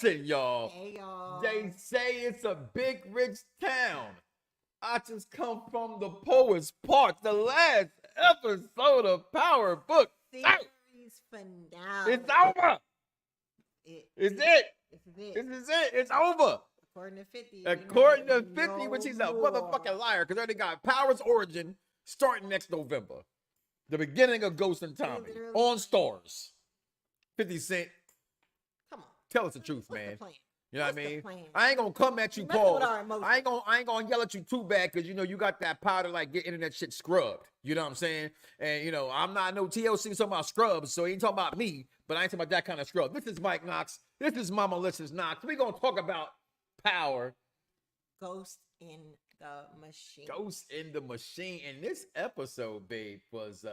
listen, y'all. Hey, y'all. They say it's a big, rich town. I just come from the Poets Park, the last episode of Power Book. Series finale. It's over. It's it. This is it. This is it. It's over. According to 50. According to 50, which he's a motherfucking liar, because already got Power's origin starting next November. The beginning of Ghost and Tommy on Stars. 50 Cent. Come on. Tell us the truth, What's man. The plan? You know What's what I mean? Plan? I ain't gonna come at you, Paul. I ain't gonna yell at you too bad because you know you got that power to like get internet shit scrubbed. You know what I'm saying? And you know, I'm not no TLC talking about scrubs, so he ain't talking about me, but I ain't talking about that kind of scrub. This is Mike Knox. This is Mama Listens Knox. We gonna talk about Power. Ghost in the Machine. Ghost in the Machine. And this episode, babe, was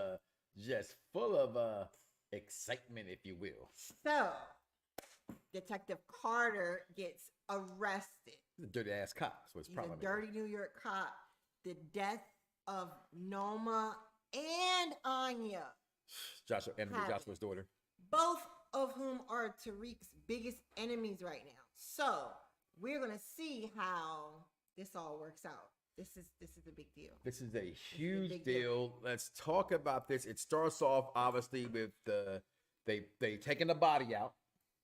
just full of excitement, if you will. So, Detective Carter gets arrested. The dirty ass cop. So it's He's probably a dirty New York cop. The death of Noma and Anya. Joshua's daughter. Both of whom are Tariq's biggest enemies right now. So we're gonna see how this all works out. This is a big deal. This is a huge deal. Let's talk about this. It starts off obviously with they taking the body out.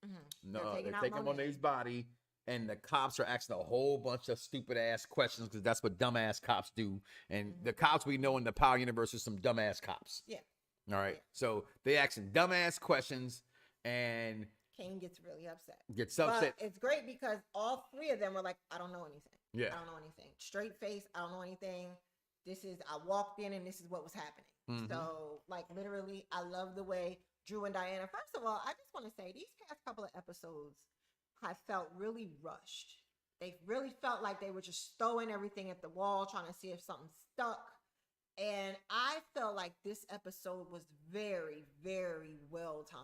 Mm-hmm. No, they're taking Monet's body, and the cops are asking a whole bunch of stupid ass questions because that's what dumbass cops do. And the cops we know in the Power universe are some dumbass cops. Yeah. All right. Yeah. So they asking dumbass questions, and Kane gets really upset. But it's great because all three of them were like, I don't know anything. Yeah. I don't know anything. Straight face, I don't know anything. I walked in and this is what was happening. Mm-hmm. So, like, literally, I love the way Drew and Diana. First of all, I just want to say these past couple of episodes I felt really rushed. They really felt like they were just throwing everything at the wall, trying to see if something stuck. And I felt like this episode was very, very well timed.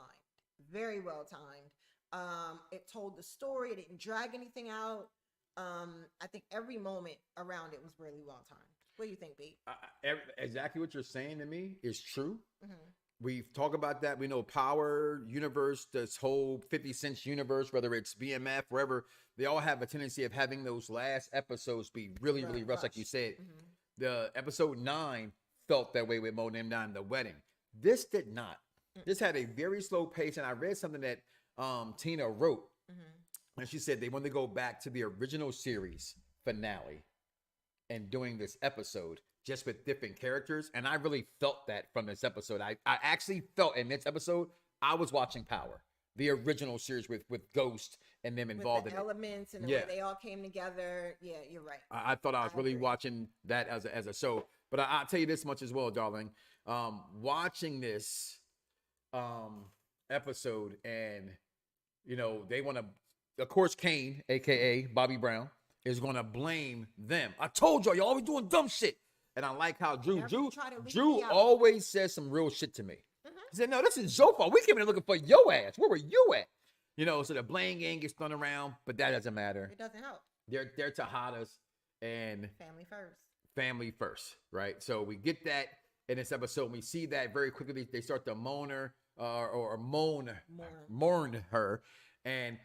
Very well timed. It told the story. It didn't drag anything out. I think every moment around it was really well timed. What do you think, B? Exactly what you're saying to me is true. Mm-hmm. We've talked about that. We know Power universe, this whole 50 Cent universe, whether it's BMF, wherever, they all have a tendency of having those last episodes be really, really rushed, like you said. Mm-hmm. The episode 9 felt that way with Mo Name 9, the wedding. This did not. Mm-hmm. This had a very slow pace, and I read something that Tina wrote, mm-hmm. and she said they want to go back to the original series finale and doing this episode just with different characters. And I really felt that from this episode. I actually felt in this episode, I was watching Power, the original series with Ghost and them involved with the in elements and the way they all came together. Yeah, you're right. I thought I was really watching that as a show. But I'll tell you this much as well, darling. Watching this episode, and, you know, they want to, of course, Kane, a.k.a. Bobby Brown, is going to blame them. I told y'all always doing dumb shit. And I like how Drew always says some real shit to me. Mm-hmm. He said, no, this is your fault. We came in looking for your ass. Where were you at? You know, so the blame game gets thrown around, but that doesn't matter. It doesn't help. They're Tejadas and family first, right? So we get that in this episode. We see that very quickly. They start to mourn her, mourn her, and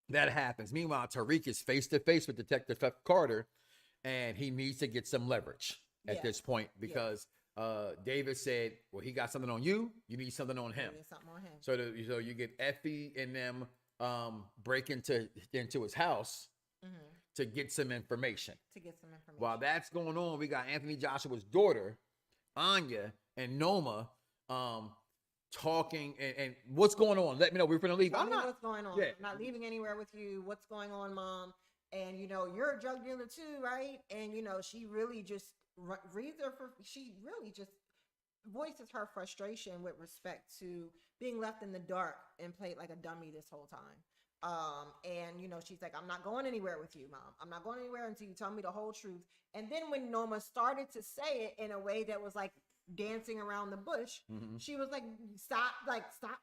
that happens. Meanwhile, Tariq is face to face with Detective Carter, and he needs to get some leverage at this point because David said, well, he got something on you. You need something on him. So you get Effie and them break into his house to get some information. While that's going on, we got Anthony Joshua's daughter, Anya, and Noma talking. And what's going on? Let me know. We're going to leave. What's going on? Yeah. I'm not leaving anywhere with you. What's going on, Mom? And, you know, you're a drug dealer too, right? And, you know, she really just voices her frustration with respect to being left in the dark and played like a dummy this whole time. And, you know, she's like, I'm not going anywhere with you, Mom. I'm not going anywhere until you tell me the whole truth. And then when Noma started to say it in a way that was like dancing around the bush, she was like, stop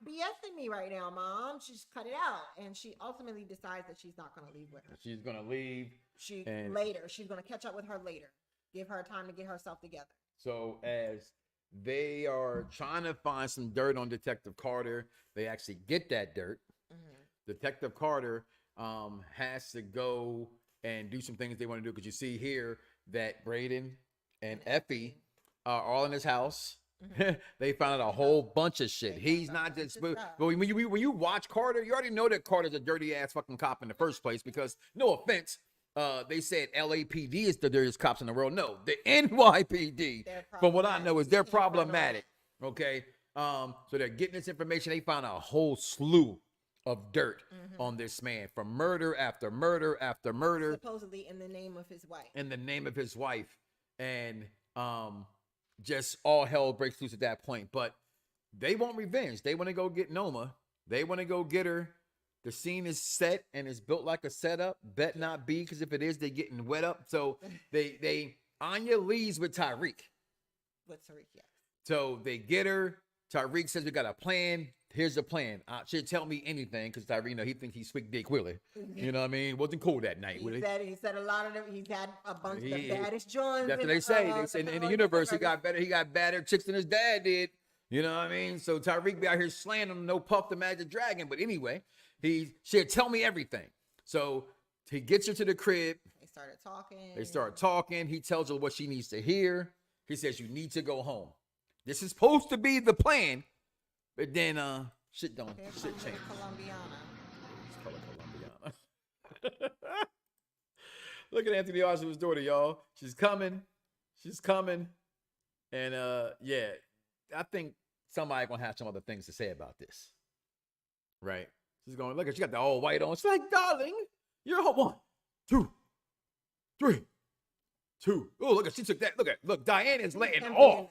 BSing me right now, Mom. Just cut it out. And she ultimately decides that she's not going to leave with her. She's going to leave. She's going to catch up with her later. Give her time to get herself together. So as they are trying to find some dirt on Detective Carter, they actually get that dirt. Detective Carter has to go and do some things they want to do, because you see here that Braden and Effie are all in his house. They found out a whole bunch of shit. He's not just, but when you watch Carter, you already know that Carter's a dirty ass fucking cop in the first place, because no offense, they said LAPD is the dirtiest cops in the world. No, the NYPD, from what I know, is they're problematic. Okay, so they're getting this information. They found a whole slew of dirt on this man, from murder after murder after murder, supposedly in the name of his wife. In the name of his wife, and just all hell breaks loose at that point. But they want revenge. They want to go get Noma. They want to go get her. The scene is set and is built like a setup. Bet not be, because if it is, they getting wet up. So they Anya leaves with Tariq. With Tariq, yeah. So they get her. Tariq says, we got a plan. Here's the plan. Should tell me anything, because Tariq, you know, he thinks he's sweet dick Willie. You know what I mean? Wasn't cool that night. He said a lot of them. He's had a bunch of the baddest joints. That's what they say. In the universe, he got badder chicks than his dad did. You know what I mean? So Tariq be out here slaying him, no Puff the Magic Dragon. But anyway, he said, tell me everything. So he gets her to the crib. They start talking. He tells her what she needs to hear. He says, you need to go home. This is supposed to be the plan. But then shit change. It's Colombiana. Look at Anthony Oswald's daughter, y'all. She's coming. And yeah, I think somebody gonna have some other things to say about this. Right? She's going, look at, she got the all white on. She's like, darling, you're home. 1, 2, 3, 2. Oh, look at, she took that. Look, Diane is letting off.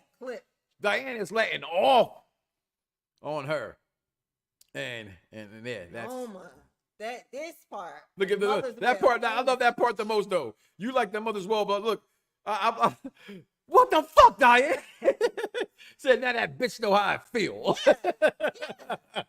Diane is letting off on her. And yeah, that's this part. Look at that part. I love that part the most, though. You like the mother's well, but look, I what the fuck, Diane? Said, now that bitch know how I feel. Yeah.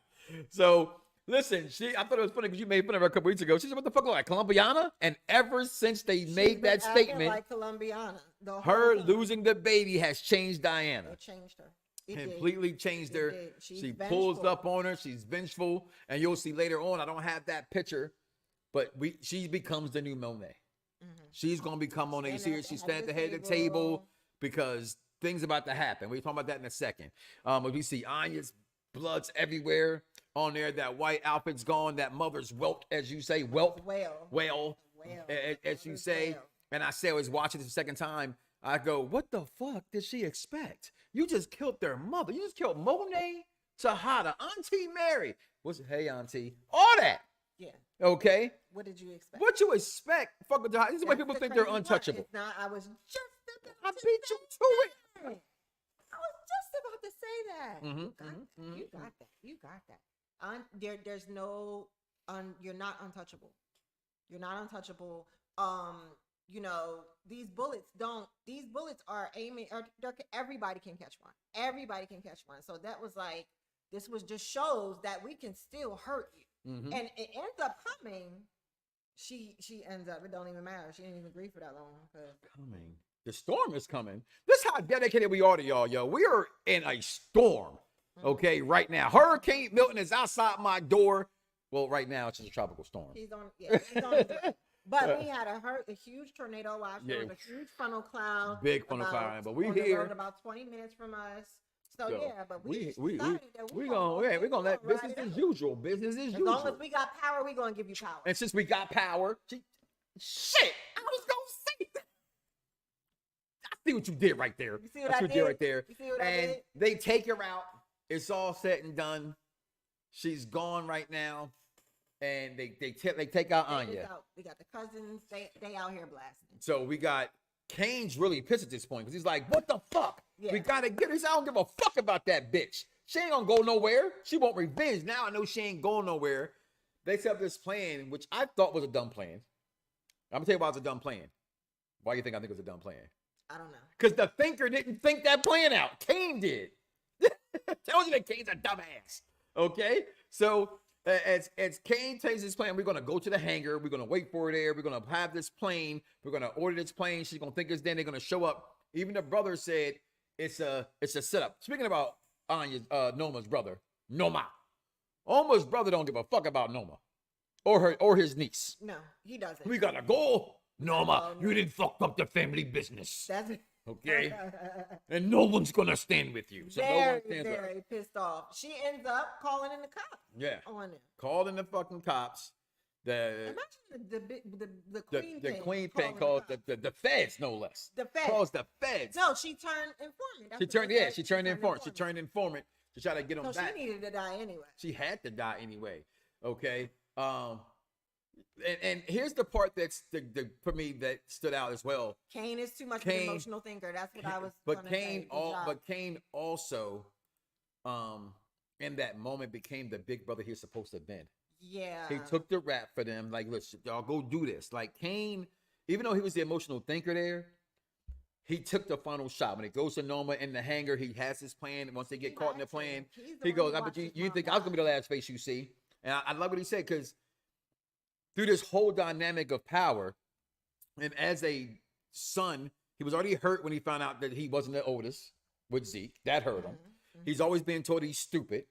So listen, I thought it was funny because you made fun of her a couple weeks ago. She said, what the fuck, like Colombiana? And ever since they made that statement, like Colombiana, her losing the baby has changed Diana. It changed her. Completely changed her. She pulls up on her. She's vengeful. And you'll see later on, I don't have that picture, but she becomes the new Monet. She's going to become Monet. You see her, she's standing at the head of the table because things about to happen. We're talking about that in a second. We see Anya's blood's everywhere on there. That white outfit's gone. That mother's welt, as you say, whelp. Well, as you say. And I say, I was watching this the second time. I go, what the fuck did she expect? You just killed their mother. You just killed Monet, Tejada, Auntie Mary. Hey, Auntie. All that. Yeah. Okay. What did you expect? What you expect? Fuck with Tejada. This is why people think they're untouchable. It's not. I was just I beat you to it. I was just about to say that. You got that. There's no. You're not untouchable. You're not untouchable. You know, these bullets are aiming, everybody can catch one. Everybody can catch one. So that was like, this was just shows that we can still hurt you. And it ends up coming. She ends up, it don't even matter. She didn't even grieve for that long. Coming. The storm is coming. This is how dedicated we are to y'all, yo. We are in a storm, okay, right now. Hurricane Milton is outside my door. Well, right now, it's just a tropical storm. He's on his way. But we had a huge tornado watch. There was a huge funnel cloud. Big funnel cloud. But we on here. The road about 20 minutes from us. So yeah, but we're gonna let business as usual. Business as usual. As long as we got power, we're gonna give you power. And since we got power, shit, I was gonna say that. I see what you did right there. You see what I did right there. You see what I did? They take her out. It's all said and done. She's gone right now. And they take out Anya. We got the cousins. They out here blasting. So we got Kane's really pissed at this point because he's like, what the fuck? Yeah. We got to get her. I don't give a fuck about that bitch. She ain't going to go nowhere. She want revenge. Now I know she ain't going nowhere. They set up this plan, which I thought was a dumb plan. I'm going to tell you why it's a dumb plan. Why do you think I think it was a dumb plan? I don't know. Because the thinker didn't think that plan out. Kane did. Tells you that Kane's a dumbass. Okay? So as Kane takes his plan, we're going to go to the hangar. We're going to wait for her there. We're going to have this plane. We're going to order this plane. She's going to think it's then. They're going to show up. Even the brother said it's a setup. Speaking about Noma's brother, Noma. Noma's brother don't give a fuck about Noma. or his niece. No, he doesn't. We gotta go. Noma, Oh, no. you didn't fuck up the family business. That's Okay? And no one's gonna stand with you. So no one very, stands with her. very pissed off. She ends up calling in the cops. Yeah. On him. Called in the fucking cops. Imagine the queen The pin queen calling pin called cops. the feds, no less. The feds. Calls the feds. No, she turned informant. That's She what turned, they said. she turned informant. She turned informant to try to get him So back. she needed to die anyway. She had to die anyway. Okay. And here's the part that's the for me that stood out as well. Kane is too much of an emotional thinker. That's what I was. But Kane, Kane also, in that moment became the big brother he's supposed to have been. Yeah. He took the rap for them. Like, listen, y'all go do this. Like Kane, even though he was the emotional thinker there, he took the final shot. When it goes to Noma in the hangar, he has his plan. Once they get caught in the plan, he goes, but you think I was going to be the last face you see? And I love what he said, because through this whole dynamic of power, and as a son, he was already hurt when he found out that he wasn't the oldest with Zeke. That hurt him. Mm-hmm. He's always been told he's stupid,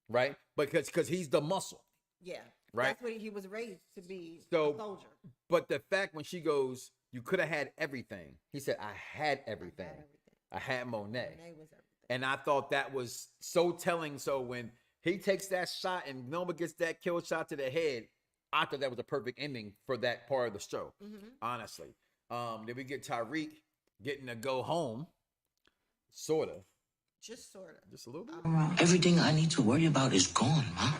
right? Because he's the muscle. Yeah. Right. That's what he was raised to be, a soldier. But the fact when she goes, you could have had everything. He said, I had everything. I had Monet. Monet was everything. And I thought that was so telling. So when he takes that shot and Noma gets that kill shot to the head, I thought that was a perfect ending for that part of the show, honestly. Then we get Tariq getting to go home, sort of. Just sort of. Just a little bit. Everything I need to worry about is gone, Ma.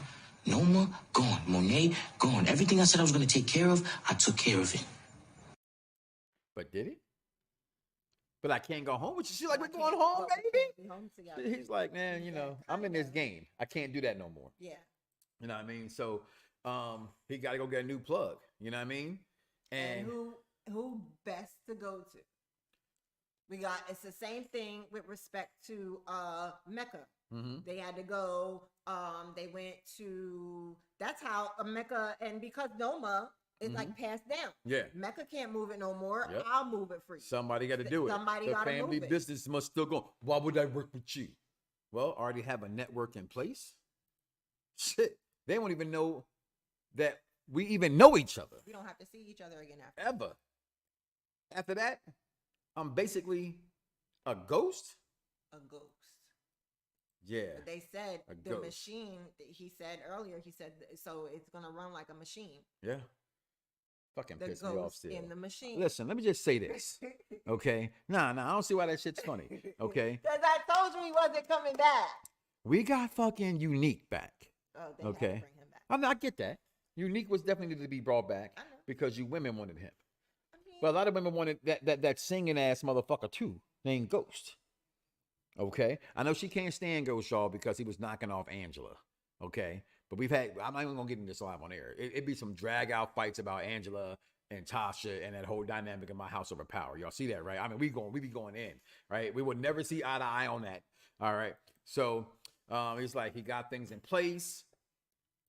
Noma, gone. Monet, gone. Everything I said I was going to take care of, I took care of it. But did he? But I can't go home with you. She's like, we're going home, baby. He's like, man, you know, I'm in this game. I can't do that no more. Yeah. You know what I mean? So he got to go get a new plug. You know what I mean? And who best to go to? It's the same thing with respect to Mecca. Mm-hmm. They had to go. They went to. That's how Mecca, and because Noma is like passed down. Yeah, Mecca can't move it no more. Yep. I'll move it for you. Somebody got to do it. Somebody got to move it. The family business must still go. Why would I work with you? Well, I already have a network in place. Shit, they won't even know that we even know each other. We don't have to see each other again ever. After that, I'm basically a ghost. A ghost. Yeah. But they said the machine, he said earlier, so it's going to run like a machine. Yeah. Fucking piss me off still. In the machine. Listen, let me just say this. Okay? Nah, I don't see why that shit's funny. Okay? Because I told you he wasn't coming back. We got fucking Unique back. Oh, they had to bring him back. I get that. Unique was definitely needed to be brought back because you women wanted him. But a lot of women wanted that singing ass motherfucker too, named Ghost. Okay, I know she can't stand Ghost, y'all, because he was knocking off Angela. Okay, but I'm not even gonna get into this live on air. It'd be some drag out fights about Angela and Tasha and that whole dynamic in my house over power. Y'all see that, right? I mean, we be going in, right? We would never see eye to eye on that. All right, so he's like, he got things in place.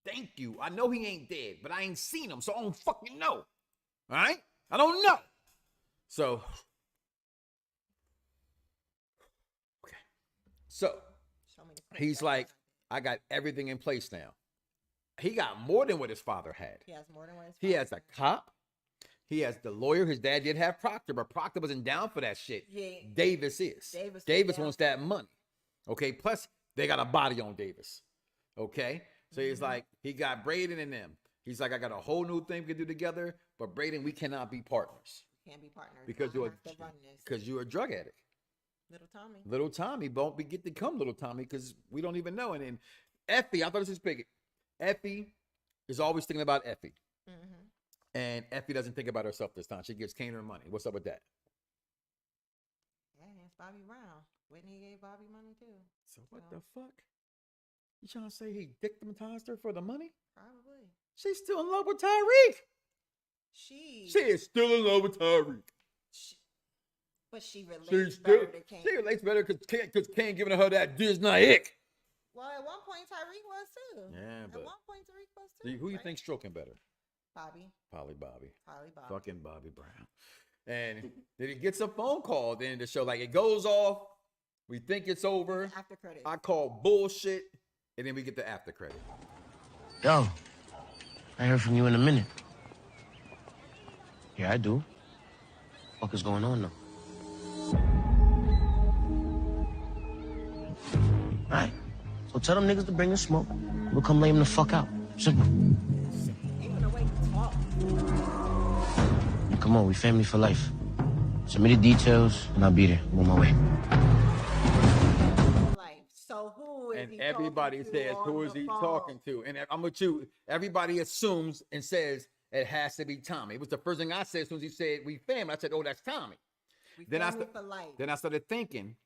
Thank you. I know he ain't dead, but I ain't seen him, so I don't fucking know. All right? I don't know. So, okay. So, he's like, I got everything in place now. He got more than what his father had. He has more than what his father He has a cop. He has the lawyer. His dad did have Proctor, but Proctor wasn't down for that shit. Yeah. Davis is. Davis wants that money. Okay? Plus, they got a body on Davis. Okay? So he's like, he got Braden and them. He's like, I got a whole new thing we can do together, but Braden, we cannot be partners. Can't be partners. Because you're a drug addict. Little Tommy won't get to come Little Tommy because we don't even know. And then Effie, I thought this was big. Effie is always thinking about Effie. Mm-hmm. And Effie doesn't think about herself this time. She gives Kane her money. What's up with that? Yeah, it's Bobby Brown. Whitney gave Bobby money too. So what the fuck? You trying to say he victimized her for the money? Probably. She's still in love with Tariq. She is still in love with Tariq. But she relates better to Kane. She relates better because Kane giving her that Disney ick. Well, at one point Tariq was too. Yeah, but at one point Tariq was too. Who you think stroking better? Bobby. Probably Bobby. Bobby. Fucking Bobby Brown. And then he gets a phone call at the end of the show. Like, it goes off. We think it's over. After credit. I call bullshit. And then we get the after credit. Yo, I heard from you in a minute. Yeah, I do. What is going on, though? All right. So tell them niggas to bring the smoke. We'll come lay them the fuck out. Simple. Even the way you talk. Come on, we family for life. Send me the details, and I'll be there. I'm on my way. Life. So who is And he everybody talking to says, on who is the he phone? talking to? And I'm with you. Everybody assumes and says it has to be Tommy. It was the first thing I said as soon as he said we family. I said, oh, that's Tommy. We Then family for life. Then I started thinking,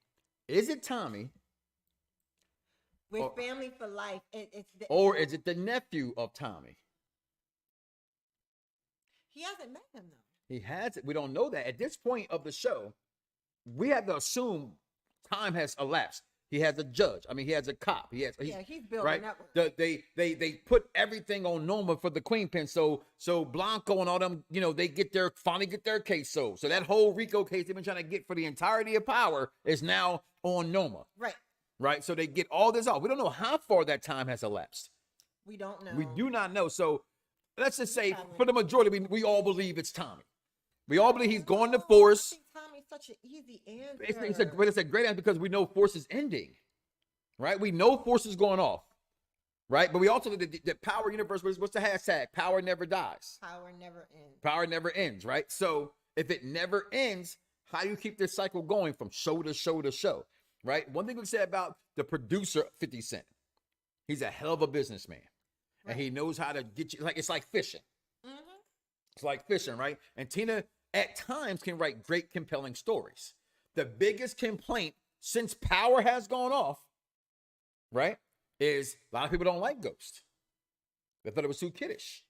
is it Tommy? With family for life. Or is it the nephew of Tommy? He hasn't met him though. He has it. We don't know that. At this point of the show, we have to assume time has elapsed. He has a judge. I mean, he has a cop. He's building right. network. They put everything on Noma for the queen pin. So Blanco and all them, they finally get their case sold. So that whole Rico case they've been trying to get for the entirety of Power is now on Noma. Right. So they get all this off. We don't know how far that time has elapsed. We don't know. We do not know. So let's just say for the majority, we all believe it's Tommy. We all believe he's going to Force. I think Tommy's such an easy answer. It's a great answer because we know Force is ending, right? We know Force is going off, right? But we also know the Power universe. What's the hashtag? Power never dies. Power never ends. Power never ends, right? So if it never ends, how do you keep this cycle going from show to show to show, right? One thing we say about the producer 50 Cent, he's a hell of a businessman, and he knows how to get you. It's like fishing. It's like fishing, right? And Tina at times can write great, compelling stories. The biggest complaint since Power has gone off, right, is a lot of people don't like Ghost. They thought it was too kiddish.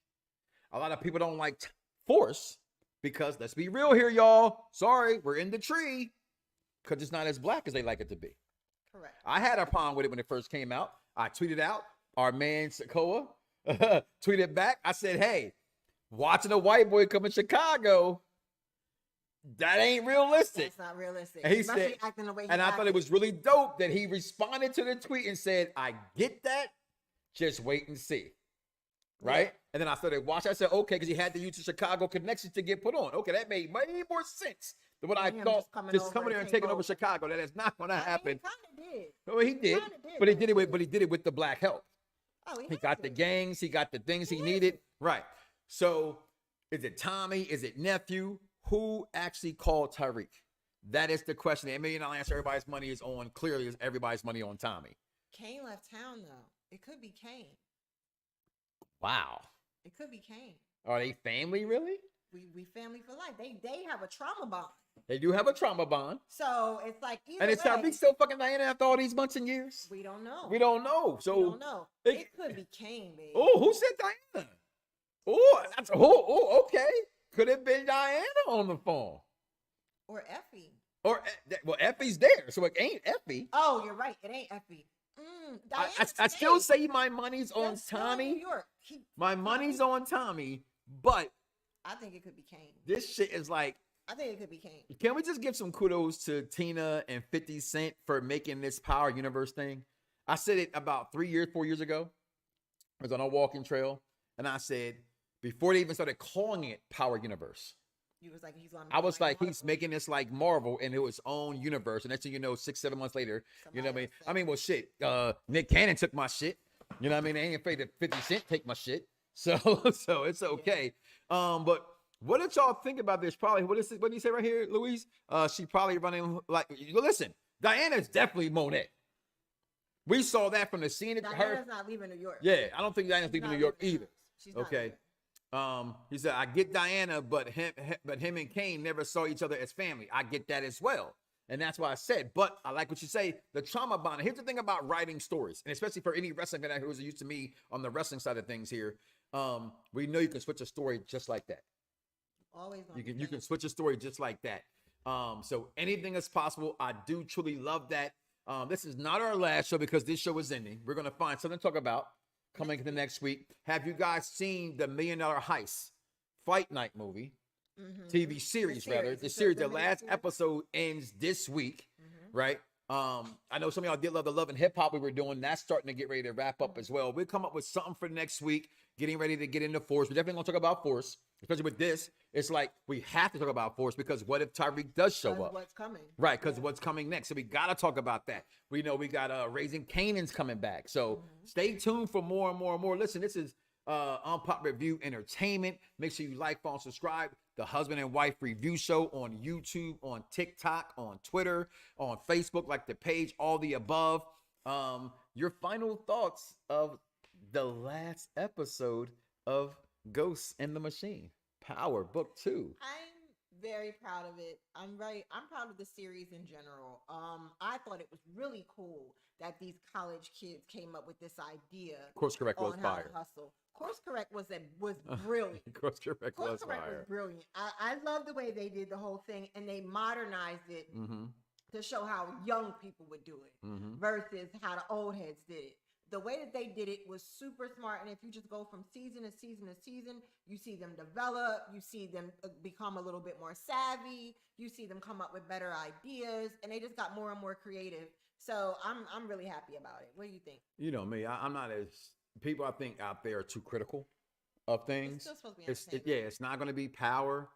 A lot of people don't like Force because, let's be real here, y'all. Sorry, we're in the tree because it's not as black as they like it to be. Correct. I had a problem with it when it first came out. I tweeted out, our man Sokoa tweeted back. I said, hey, watching a white boy come in Chicago, that ain't realistic. That's not realistic. And he Especially said, acting the way he and I acted. thought it was really dope that he responded to the tweet and said, I get that. Just wait and see. Right? Yeah. And then I started watching. I said, okay, because he had to use the Chicago connection to get put on. Okay, that made way more sense than what I thought. Just coming there and taking over Chicago. That is not going to happen. He kind of did. Well, he did. But he did it with the black help. Oh, he got the gangs. He got the things he needed. Right. So is it Tommy? Is it nephew? Who actually called Tariq? That is the question. The $1 million answer everybody's money is on. Clearly, is everybody's money on Tommy. Kane left town, though. It could be Kane. Wow. It could be Kane. Are they family, really? We family for life. They have a trauma bond. They do have a trauma bond. So it's like either and it's Tariq still fucking Diana after all these months and years? We don't know. We don't know. So we don't know. It could be Kane, baby. Oh, who said Diana? Oh, okay. Could have been Diana on the phone. Or Effie. Effie's there, so it ain't Effie. Oh, you're right. It ain't Effie. I still say my money's on Tommy. New York. My money's on Tommy, but I think it could be Kane. This shit is like, I think it could be Kane. Can we just give some kudos to Tina and 50 Cent for making this Power Universe thing? I said it about 4 years ago. I was on a walking trail, and I said, before they even started calling it Power Universe, you was like, he's making this like Marvel in its own universe. And next thing you know, 6-7 months later, you know what I mean? I mean, well, shit, Nick Cannon took my shit. You know what I mean? They ain't afraid to 50 Cent take my shit. So it's okay. Yeah. But what did y'all think about this? Probably, what do you say right here, Louise? She probably running like, listen, Diana's definitely Monet. We saw that from the scene. Diana's not leaving New York. Yeah, I don't think Diana's leaving New York either. She's not okay. He said, I get Diana, but him and Kane never saw each other as family. I get that as well. And that's why I said, but I like what you say, the trauma bond. Here's the thing about writing stories, and especially for any wrestling fan who's used to me on the wrestling side of things here, we know you can switch a story just like that. Always. You can switch a story just like that. So anything is possible. I do truly love that. This is not our last show because this show is ending. We're going to find something to talk about coming the next week. Have you guys seen the $1 Million Heist Fight Night movie? TV series, rather. The series, the last episode ends this week, right? I know some of y'all did love the Love and Hip Hop we were doing. That's starting to get ready to wrap up as well. We'll come up with something for next week, getting ready to get into Force. We're definitely going to talk about Force, especially with this. It's like we have to talk about Force because what if Tariq does show up? What's coming? Right, because what's coming next. So we got to talk about that. We know we got Raising Canaan's coming back. So stay tuned for more and more and more. Listen, this is Unpop Review Entertainment. Make sure you like, follow, subscribe. The Husband and Wife Review Show on YouTube, on TikTok, on Twitter, on Facebook, like the page, all the above. Your final thoughts of the last episode of Ghosts in the Machine, Power Book 2. I'm very proud of it. I'm proud of the series in general. I thought it was really cool that these college kids came up with this idea. Course Correct was on how to fire. hustle. Course Correct was brilliant. Course Correct was Correct fire. was brilliant. I love the way they did the whole thing, and they modernized it to show how young people would do it versus how the old heads did it. The way that they did it was super smart, and if you just go from season to season to season, you see them develop, you see them become a little bit more savvy, you see them come up with better ideas, and they just got more and more creative. So I'm really happy about it. What do you think? You know me, I'm not as people I think out there are too critical of things. It's still supposed to be It's not going to be Power,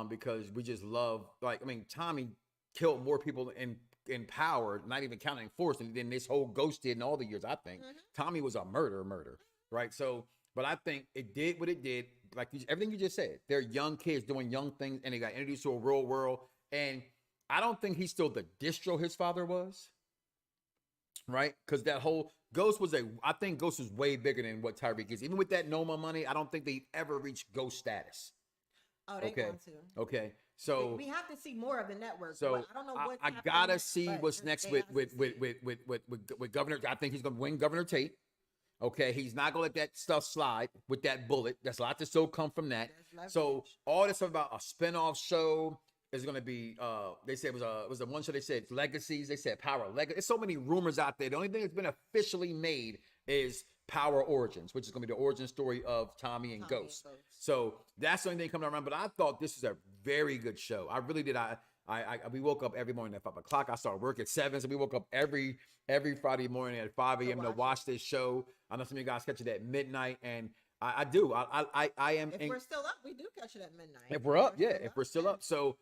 because we just love Tommy killed more people in Power, not even counting Force, than this whole Ghost did in all the years. I think Tommy was a murder, right? So, but I think it did what it did. Like everything you just said, they're young kids doing young things, and they got introduced to a real world. And I don't think he's still the distro his father was. Right, because that whole Ghost was I think Ghost was way bigger than what Tariq is. Even with that Noma money, I don't think they ever reached Ghost status. Oh, they're going to. Okay, so we have to see more of the network. So I don't know what I gotta see what's next with Governor. I think he's gonna win Governor Tate. Okay, he's not gonna let that stuff slide with that bullet. There's a lot to still come from that. So all this stuff about a spinoff show is going to be, they said it was a one show. They said Legacies. They said Power Legacy. There's so many rumors out there. The only thing that's been officially made is Power Origins, which is going to be the origin story of Tommy and Ghost. So that's the only thing coming around. But I thought this was a very good show. I really did. We woke up every morning at 5 o'clock. I started work at 7. So we woke up every Friday morning at 5 a.m. to watch this show. I know some of you guys catch it at midnight, and I do. I am. If we're still up, we do catch it at midnight. If we're up, yeah. If we're still up, so.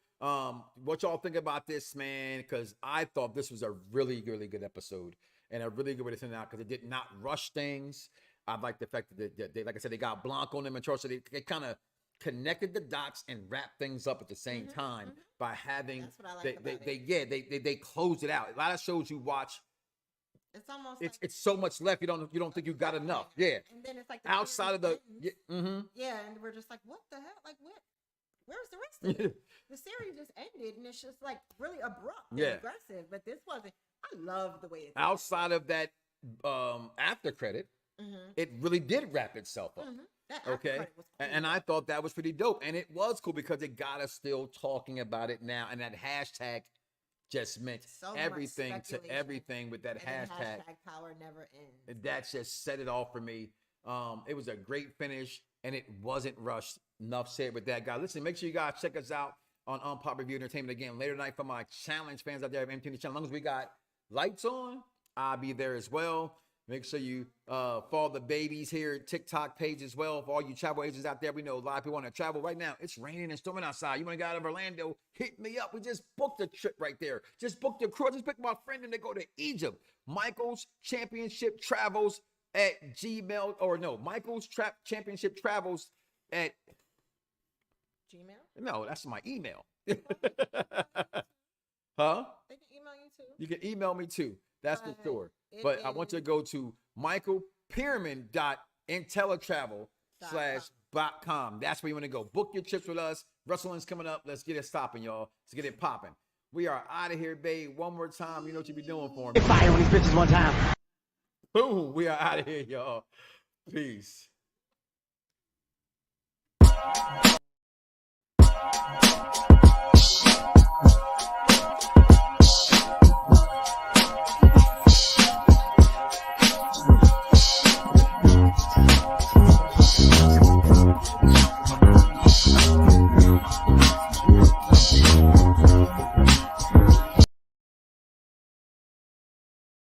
What y'all think about this, man? Because I thought this was a really, really good episode and a really good way to send it out because it did not rush things. I like the fact that they, like I said, they got Blanc on them and Charles, so they kind of connected the dots and wrapped things up at the same time by having. That's what I like they closed it out. A lot of shows you watch. It's almost it's so much left. You don't think you got enough. Yeah. And then it's like outside of the and we're just like, what the hell? Like what? Where's the rest of it? The series just ended, and it's just like really abrupt and aggressive. But this wasn't. I love the way it's outside of that after credit. It really did wrap itself up. Okay, was cool. And I thought that was pretty dope, and it was cool because it got us still talking about it now, and that hashtag just meant so everything to everything with that hashtag. Power never ends. That just set it off for me. It was a great finish, and it wasn't rushed. Enough said with that, guy. Listen, make sure you guys check us out on Unpop Review Entertainment again later tonight for my challenge fans out there of MTV channel. As long as we got lights on, I'll be there as well. Make sure you follow the babies here TikTok page as well. For all you travel agents out there, we know a lot of people want to travel right now. It's raining and storming outside. You want to get out of Orlando? Hit me up. We just booked a trip right there. Just booked a crew. I just picked my friend and they go to Egypt. Michael's Championship Travels at Gmail Michael's Championship Travels at Gmail? No, that's my email. Huh? They can email you too. You can email me too. That's for sure. But I want you to go to michaelpyramid.intellitravel.com. That's where you want to go. Book your trips with us. Wrestling's coming up. Let's get it stopping, y'all. Let's get it popping. We are out of here, babe. One more time. You know what you be doing for me. Fire on these bitches one time. Boom. We are out of here, y'all. Peace.